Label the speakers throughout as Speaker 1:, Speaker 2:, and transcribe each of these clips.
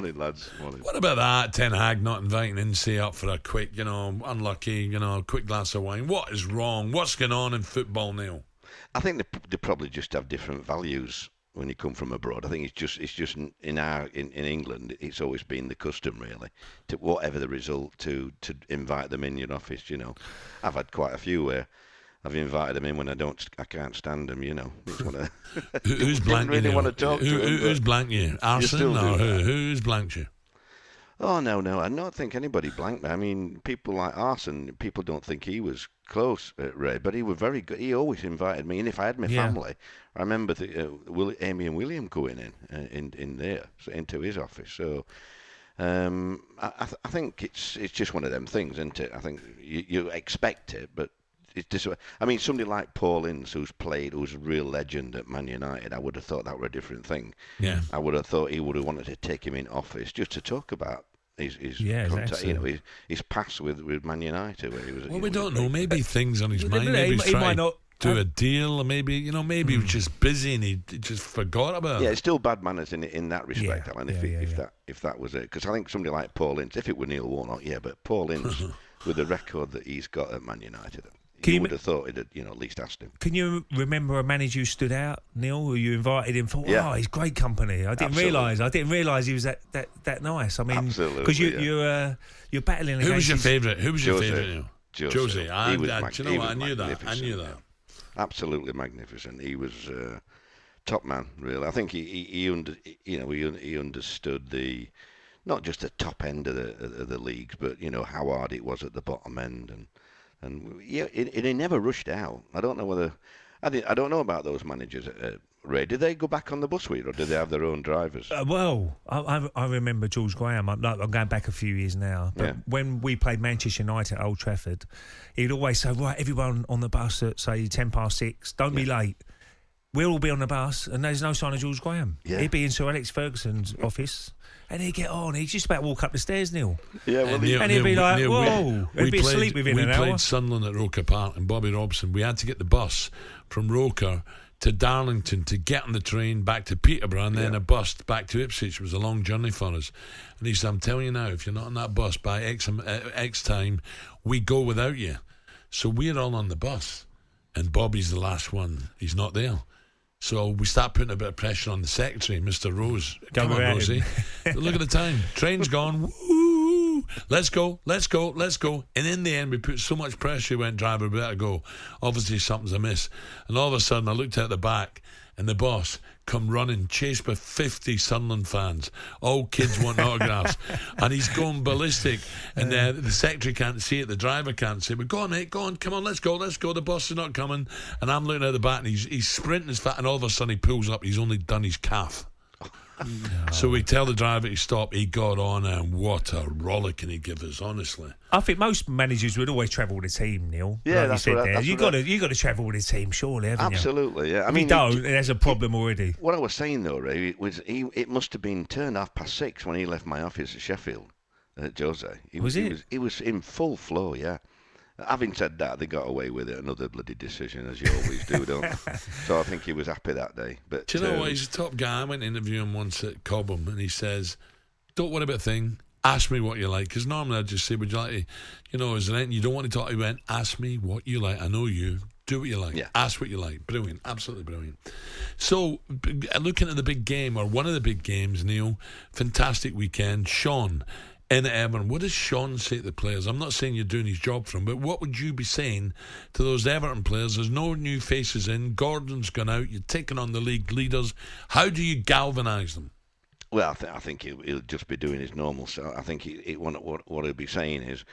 Speaker 1: Morning, lads. Morning.
Speaker 2: What about that? Ten Hag not inviting Insay up for a quick, unlucky, quick glass of wine. What is wrong? What's going on in football now?
Speaker 1: I think they probably just have different values when you come from abroad. I think it's just in England, it's always been the custom, really, to whatever the result, to invite them in your office. I've had quite a few where I've invited them in when I can't stand them. It's one of
Speaker 2: who's blanked you?
Speaker 1: Really want to talk to them,
Speaker 2: who's blanked you? Arsene or who's blanked you?
Speaker 1: Oh no, I don't think anybody blanked me. I mean, people like Arsene, people don't think he was close at Ray, but he was very good. He always invited me, and if I had my family, I remember Amy and William going in there, into his office. So I think it's just one of them things, isn't it? I think you expect it, but it's just. I mean, somebody like Paul Ince, who's a real legend at Man United, I would have thought that were a different thing.
Speaker 2: Yeah.
Speaker 1: I would have thought he would have wanted to take him in office just to talk about his contact, his past with Man United. Where he was.
Speaker 2: Well, we don't know. Maybe things on his mind. Maybe he might not do a deal, or maybe he was just busy and he just forgot about it.
Speaker 1: Yeah, it's still bad manners in that respect, Alan. If that was it, because I think somebody like Paul Ince, if it were Neil Warnock, but Paul Ince with the record that he's got at Man United. You would have thought he'd at least asked him.
Speaker 3: Can you remember a manager who stood out, Neil, who you invited him for? Oh, he's great company. I didn't realise he was that nice. I mean, because you're battling against.
Speaker 2: Who was your favourite? Neil?
Speaker 1: Jose.
Speaker 2: I knew that.
Speaker 1: Absolutely magnificent. He was top man, really. I think he understood not just the top end of the leagues, but how hard it was at the bottom end and he never rushed out. I don't know about those managers. Ray, did they go back on the bus with you, or did they have their own drivers?
Speaker 3: I remember George Graeme. I'm going back a few years now, but when we played Manchester United at Old Trafford, he'd always say, "Right, everyone on the bus at say 6:10. Don't be late. We'll all be on the bus," and there's no sign of George Graeme.
Speaker 1: Yeah.
Speaker 3: He'd be in Sir Alex Ferguson's office. And he'd get on. He'd just about walk up the stairs, Neil.
Speaker 1: Yeah, well,
Speaker 3: and he'd be like, "Whoa!" He'd be asleep within an hour.
Speaker 2: We played Sunderland at Roker Park, and Bobby Robson. We had to get the bus from Roker to Darlington to get on the train back to Peterborough, and then a bus back to Ipswich. It was a long journey for us. And he said, "I'm telling you now, if you're not on that bus by X time, we go without you." So we're all on the bus, and Bobby's the last one. He's not there. So we start putting a bit of pressure on the secretary, Mr. Rose. Come on, Rosie. Look at the time. Train's gone. Woo! Let's go. And in the end, we put so much pressure, we went, "Driver, we better go." Obviously, something's amiss. And all of a sudden, I looked out the back, and the boss come running, chased by 50 Sunderland fans. All kids want autographs. And he's going ballistic. And the secretary can't see it, the driver can't see it. But go on, mate, go on, come on, let's go. The boss is not coming. And I'm looking at the back, and he's sprinting as fast, and all of a sudden he pulls up. He's only done his calf. No. So we tell the driver to stop. He got on, and what a rollick can he give us, honestly.
Speaker 3: I think most managers would always travel with a team, Neil.
Speaker 1: Yeah,
Speaker 3: like
Speaker 1: that's
Speaker 3: you
Speaker 1: what
Speaker 3: said there. You got to travel with a team, surely, haven't you?
Speaker 1: Absolutely, yeah. I
Speaker 3: mean, you don't. There's a problem already.
Speaker 1: What I was saying though, Ray, it must have been turned 6:30 when he left my office at Sheffield. Jose, he was in full flow, yeah. Having said that, they got away with it. Another bloody decision, as you always do, don't they? So I think he was happy that day. But
Speaker 2: do you know what? He's a top guy. I went to interview him once at Cobham, and he says, "Don't worry about a thing. Ask me what you like." Because normally I'd just say, "Would you like to, is there anything you don't want to talk?" He went, "Ask me what you like. I know you. Do what you like.
Speaker 1: Yeah.
Speaker 2: Ask what you like." Brilliant. Absolutely brilliant. So, looking at the big game, or one of the big games, Neil, fantastic weekend. Sean in Everton. What does Sean say to the players? I'm not saying you're doing his job for him, but what would you be saying to those Everton players? There's no new faces in. Gordon's gone out. You're taking on the league leaders. How do you galvanise them?
Speaker 1: Well, I think he'll just be doing his normal. So I think what he'll be saying is,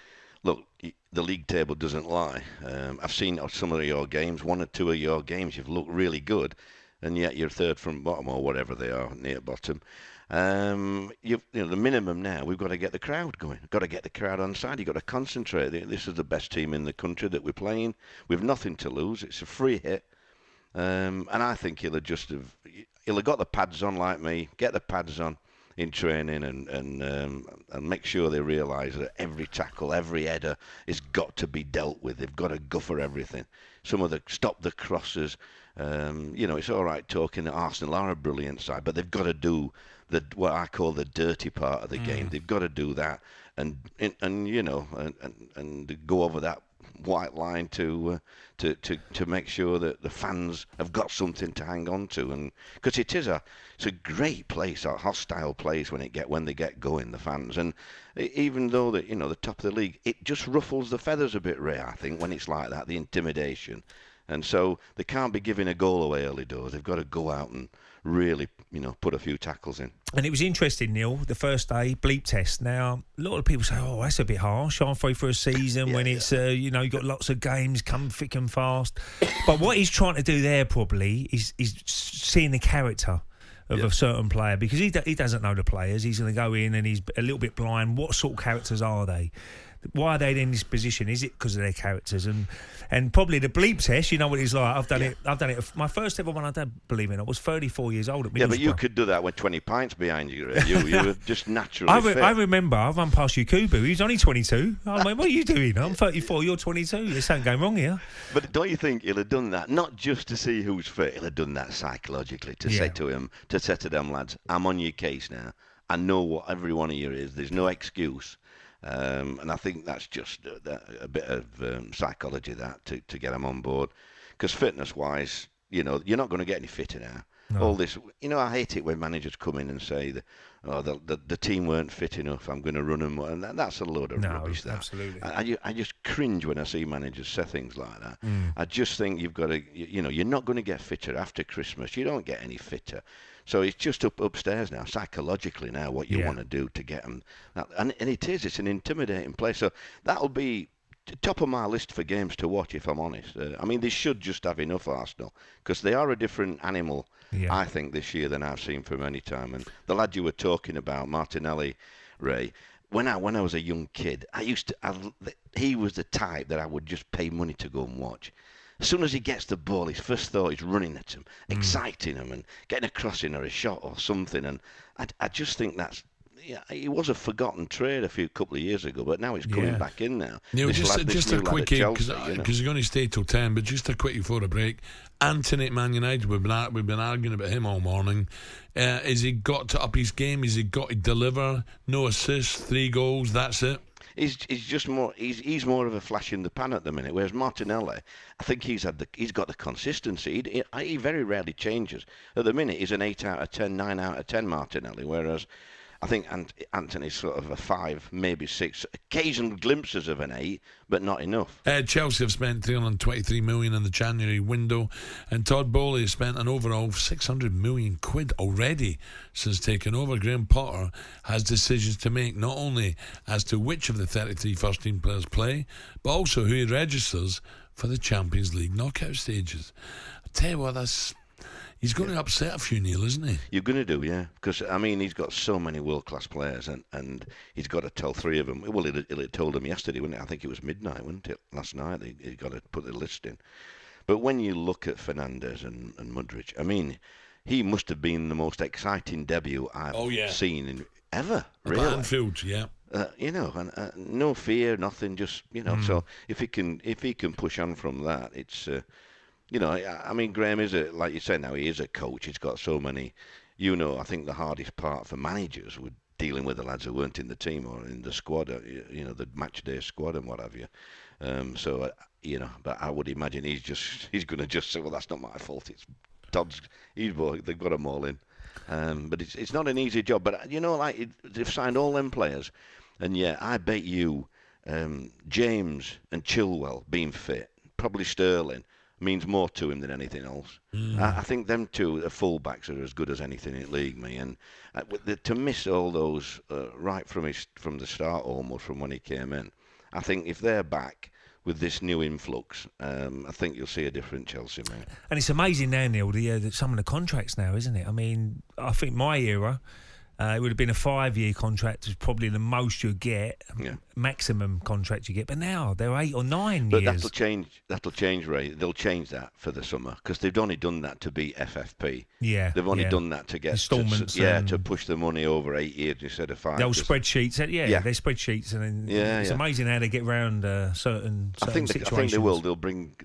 Speaker 1: look, the league table doesn't lie. I've seen some of your games, one or two of your games, you've looked really good, and yet you're third from bottom or whatever they are, near bottom. The minimum now, we've got to get the crowd going. We've got to get the crowd on side. You've got to concentrate. This is the best team in the country that we're playing. We've nothing to lose. It's a free hit. And I think he'll have got the pads on like me, get the pads on, in training and make sure they realise that every tackle, every header has got to be dealt with. They've got to go for everything. Some of the stop the crosses. It's all right talking that Arsenal are a brilliant side, but they've got to do what I call the dirty part of the game. They've got to do that and go over that white line to make sure that the fans have got something to hang on to, and because it's a great place, a hostile place when they get going, the fans, and even though the top of the league, it just ruffles the feathers a bit, Ray, I think, when it's like that, the intimidation. And so they can't be giving a goal away early doors. They've got to go out and really, put a few tackles in. And
Speaker 3: it was interesting, Neil, the first day, bleep test. Now, a lot of people say, oh, that's a bit harsh, halfway through a season when it's, you've got lots of games come thick and fast. But what he's trying to do there probably is seeing the character of a certain player, because he doesn't know the players. He's going to go in and he's a little bit blind. What sort of characters are they? Why are they in this position? Is it because of their characters? And probably the bleep test, you know what it's like. I've done it. My first ever one I did, believe it or not, I was 34 years old at Middlesbrough.
Speaker 1: Yeah, but you could do that with 20 pints behind you, Ray. You were just naturally fit.
Speaker 3: I remember I run past Kubu. He was only 22. I'm like, what are you doing? I'm 34, you're 22. There's something going wrong here.
Speaker 1: But don't you think he'll have done that, not just to see who's fit, he'll have done that psychologically, to say to them, lads, I'm on your case now. I know what every one of you is. There's no excuse. And I think that's just a bit of psychology that to get them on board, because fitness-wise, you're not going to get any fitter now. No. All this, I hate it when managers come in and say that, the team weren't fit enough, I'm going to run them, and that's a load of rubbish. That
Speaker 3: absolutely.
Speaker 1: I just cringe when I see managers say things like that. I just think you've got to, you're not going to get fitter after Christmas. You don't get any fitter. So it's just upstairs now, psychologically now, what you want to do to get them. And it's an intimidating place. So that'll be top of my list for games to watch, if I'm honest. They should just have enough, Arsenal, because they are a different animal, I think, this year than I've seen for any time. And the lad you were talking about, Martinelli, Ray, when I was a young kid, he was the type that I would just pay money to go and watch. As soon as he gets the ball, his first thought is running at him, exciting him, and getting a crossing or a shot or something. And I just think he was a forgotten trade a couple of years ago, but now he's coming back in now.
Speaker 2: Neil, just a quickie, because you're going to stay till 10, but just a quickie before a break. Antony at Man United, we've been arguing about him all morning. Has he got to up his game? Has he got to deliver? No assists, 3 goals, that's it?
Speaker 1: He's just more. He's more of a flash in the pan at the minute. Whereas Martinelli, I think he's got the consistency. He very rarely changes. At the minute, he's an 8 out of 10, 9 out of 10 Martinelli. Whereas I think Antony's sort of a 5, maybe 6. Occasional glimpses of an 8, but not enough.
Speaker 2: Chelsea have spent 323 million in the January window, and Todd Bowley has spent an overall 600 million quid already since taking over. Graham Potter has decisions to make, not only as to which of the 33 first-team players play, but also who he registers for the Champions League knockout stages. I tell you what, he's going to upset a few, Neil, isn't he?
Speaker 1: You're going to do, yeah. Because, he's got so many world-class players, and he's got to tell 3 of them. Well, he told them yesterday, wasn't it? I think it was midnight, wasn't it? Last night, he got to put the list in. But when you look at Fernandes and Mudryk, he must have been the most exciting debut I've seen ever, really.
Speaker 2: Anfield, yeah.
Speaker 1: No fear, nothing, just, So if he can push on from that, it's... Graeme is like you said now, he is a coach. He's got so many, I think the hardest part for managers would dealing with the lads who weren't in the team or in the squad, the match day squad and what have you. But I would imagine he's going to just say, well, that's not my fault. It's Todd's. They've got them all in. But it's not an easy job. But they've signed all them players, and I bet you, James and Chilwell being fit, probably Sterling, means more to him than anything else. I think them two, the full-backs, are as good as anything in the league, and to miss all those right from the start, almost from when he came in, I think if they're back with this new influx, I think you'll see a different Chelsea, mate.
Speaker 3: And it's amazing now, Neil, some of the contracts now, isn't it? I think my era, It would have been a 5-year contract, is probably the most you get, maximum contract you get. But now they're 8 or 9
Speaker 1: but
Speaker 3: years.
Speaker 1: That'll change, Ray. They'll change that for the summer because they've only done that to beat FFP.
Speaker 3: Yeah,
Speaker 1: they've only done that to get
Speaker 3: installments.
Speaker 1: To push the money over 8 years instead of 5.
Speaker 3: The old spreadsheets. They're spreadsheets, and then it's amazing how they get around certain situations.
Speaker 1: I think they will. They'll bring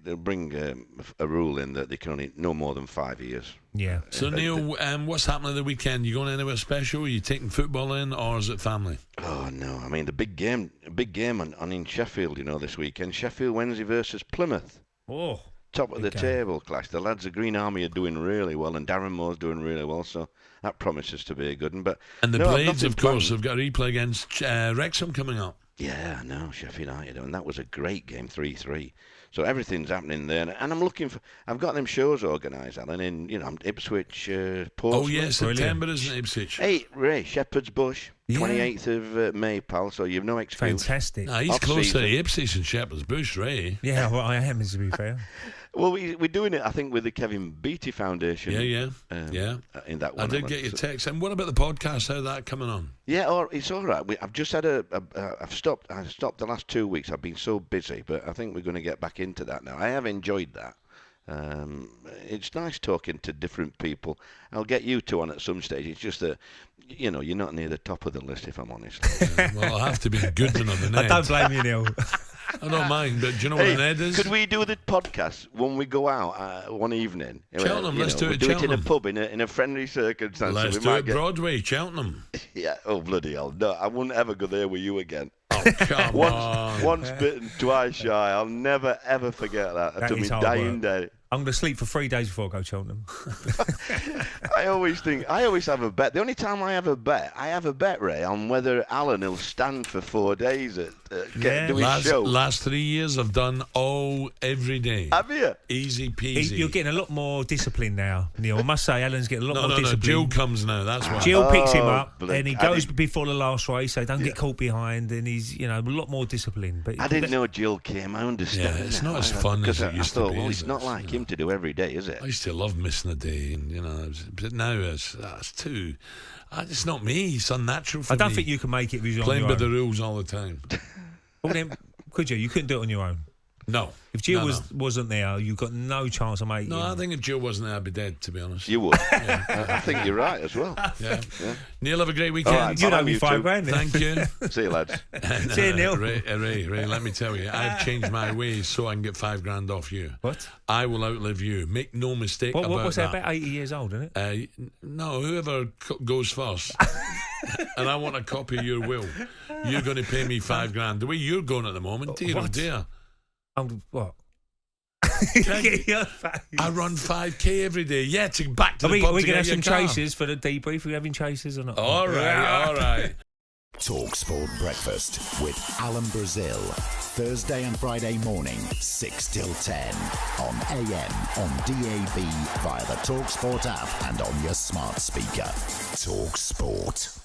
Speaker 1: a rule in that they can only no more than 5 years.
Speaker 3: Yeah.
Speaker 2: So Neil, what's happening the weekend? You going anywhere special? Are you taking football in, or is it family?
Speaker 1: Oh no! I mean the big game on in Sheffield. This weekend. Sheffield Wednesday versus Plymouth.
Speaker 3: Oh,
Speaker 1: top of the table clash. The lads of Green Army are doing really well, and Darren Moore's doing really well. So that promises to be a good one. But
Speaker 2: the Blades, of course, have got a replay against Wrexham coming up.
Speaker 1: Yeah, I know, Sheffield United, and that was a great game, 3-3. So everything's happening there, and I'm looking for. I've got them shows organised, Alan, in Ipswich, Portsmouth.
Speaker 2: Oh yes, September, isn't it, Ipswich?
Speaker 1: Hey, Ray, Shepherd's Bush, 28th of May, pal. So you've no excuse.
Speaker 3: Fantastic.
Speaker 2: No, he's closer to Ipswich and Shepherd's Bush, Ray.
Speaker 3: Yeah, well, I am, to be fair.
Speaker 1: Well, we're doing it, I think, with the Kevin Beattie Foundation.
Speaker 2: Yeah.
Speaker 1: In that one,
Speaker 2: I did get your text. And what about the podcast? How's that coming on?
Speaker 1: Yeah, it's all right. I've just had I've stopped the last 2 weeks. I've been so busy, but I think we're going to get back into that now. I have enjoyed that. It's nice talking to different people. I'll get you two on at some stage. It's just that, you're not near the top of the list, if I'm honest.
Speaker 2: Well, I'll have to be Goodman on the net.
Speaker 3: I don't blame you, Neil.
Speaker 2: I don't mind, but do you know what an Ed is?
Speaker 1: Could we do the podcast when we go out one evening?
Speaker 2: Cheltenham, let's do it.
Speaker 1: Do it in a pub in a friendly circumstance.
Speaker 2: Let's do it Broadway, Cheltenham.
Speaker 1: Yeah. Oh bloody hell! No, I wouldn't ever go there with you again.
Speaker 2: Oh come on!
Speaker 1: Once bitten, twice shy. I'll never ever forget that.
Speaker 3: That
Speaker 1: to
Speaker 3: is
Speaker 1: me dying day.
Speaker 3: I'm going to sleep for 3 days before I go to Cheltenham.
Speaker 1: I always have a bet. The only time I have a bet, Ray, on whether Alan will stand for 4 days at doing show.
Speaker 2: Last 3 years I've done every day.
Speaker 1: Have you?
Speaker 2: Easy peasy.
Speaker 3: You're getting a lot more discipline now, Neil. I must say, Alan's getting a lot more discipline.
Speaker 2: No, Jill comes now, that's why.
Speaker 3: Jill picks him up, and he goes before the last race, so don't get caught behind, and he's, a lot more disciplined. But
Speaker 1: I didn't know Jill came. I understand.
Speaker 2: Yeah, it's not as fun as it used to be.
Speaker 1: Well, it's not like him to do every day, is it?
Speaker 2: I used to love missing a day, and but now it's too. It's not me. It's unnatural for me.
Speaker 3: I don't think you can make it visual.
Speaker 2: Playing by the rules all the time.
Speaker 3: Well, then, could you? You couldn't do it on your own.
Speaker 2: No.
Speaker 3: If Jill wasn't there, you've got no chance of making it.
Speaker 2: No, I think if Jill wasn't there, I'd be dead, to be honest.
Speaker 1: You would. Yeah. I think you're right as well.
Speaker 2: Yeah. Neil, have a great weekend.
Speaker 1: Right,
Speaker 3: you owe me $5 grand.
Speaker 2: Thank you.
Speaker 1: See you, lads.
Speaker 3: See you, Neil.
Speaker 2: Ray, let me tell you, I've changed my ways so I can get $5 grand off you.
Speaker 3: What?
Speaker 2: I will outlive you. Make no mistake about that.
Speaker 3: What's that, about 80 years old, isn't it?
Speaker 2: No, whoever goes first. And I want a copy of your will. You're going to pay me $5 grand. The way you're going at the moment, dear, oh dear.
Speaker 3: What?
Speaker 2: I run 5k every day. Yeah, back to the pub.
Speaker 3: Are we going to have some chasers for the debrief? Are we having chasers or not?
Speaker 2: All right.
Speaker 4: talkSPORT Breakfast with Alan Brazil. Thursday and Friday morning, 6 till 10. On AM, on DAB, via the talkSPORT app and on your smart speaker. talkSPORT.